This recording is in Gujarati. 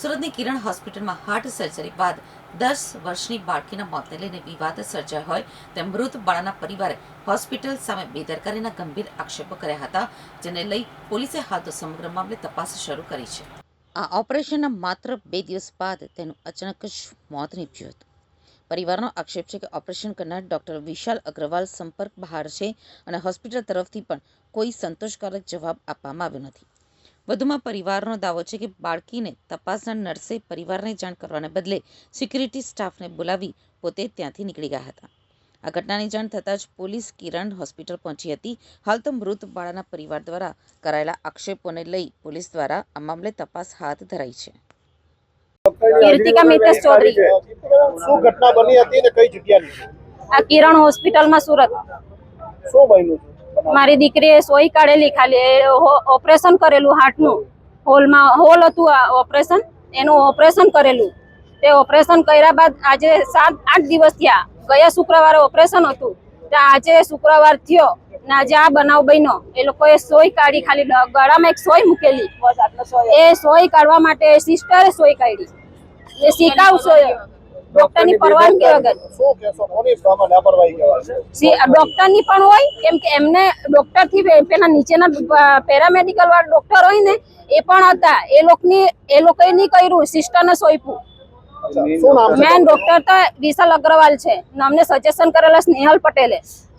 સુરતની કિરણ હોસ્પિટલમાં હાર્ટ સર્જરી બાદ 10 વર્ષની બાળકીના મોતને લઈને વિવાદ સર્જાયો હોય તેમ મૃત બાળાના પરિવારે હોસ્પિટલ સામે બેદરકારીના ગંભીર આક્ષેપો કર્યા હતા, જેને લઈ પોલીસે હાલ તો સમગ્ર મામલે તપાસ શરૂ કરી છે। આ ઓપરેશનના માત્ર 2 દિવસ બાદ તેનું અચાનક જ મોત નીપજ્યું હતું। પરિવારનો આક્ષેપ છે કે ઓપરેશન કરનાર ડોક્ટર વિશાલ અગ્રવાલ સંપર્ક બહાર છે અને હોસ્પિટલ તરફથી પણ કોઈ સંતોષકારક જવાબ આપવામાં આવ્યો નથી। વધુમાં પરિવારનો દાવો છે કે બાળકીને તપાસનાર નર્સે પરિવારને જાણ કરવાને બદલે સિક્યુરિટી સ્ટાફને બોલાવી પોતે ત્યાંથી નીકળી ગયા હતા। આ ઘટનાની જાણ થતાં જ પોલીસ કિરણ હોસ્પિટલ પહોંચી હતી। હાલ તો મૃત બાળાના પરિવાર દ્વારા કરાયેલા આક્ષેપોને લઈ પોલીસ દ્વારા આ મામલે તપાસ હાથ ધરાઈ છે। કીર્તિકા મિતેશ ચૌધરી શું ઘટના બની હતી ને કઈ જગ્યાની? આ કિરણ હોસ્પિટલમાં સુરત શું બન્યું હતું? મારી દીકરીએ સોઈ કાઢેલી, ખાલી ઓપરેશન કરેલું હાર્ટનું, હોલ હતું ઓપરેશન, એનું ઓપરેશન કરેલું। તે ઓપરેશન કર્યા બાદ આજે 7-8 દિવસ થયા। ગયા શુક્રવારે ઓપરેશન હતું, આજે શુક્રવાર થયો ને આજે આ બનાવ બન્યો। એ લોકોએ સોઈ કાઢી, ખાલી ગળામાં એક સોઈ મૂકેલી, એ સોઈ કાઢવા માટે સિસ્ટરે સોઈ કાઢી, એ શિકાવ સોઈ, ડોક્ટરની પરવાનગી વગર। શું કહેશો, કોની સામે લાપરવાહી કહેવાય? ડોક્ટરની પણ હોય, કેમ કે એમને ડોક્ટરથી પેલા નીચેના પેરામેડિકલ વાળા ડોક્ટર હોય ને એ પણ હતા, એ લોકોએ નહીં કર્યું, સિસ્ટરને સોંપ્યું। શું નામ છે? મેન ડોક્ટર તો વિશાલ અગ્રવાલ છે, અમને સજેશન કરેલા સ્નેહલ પટેલે।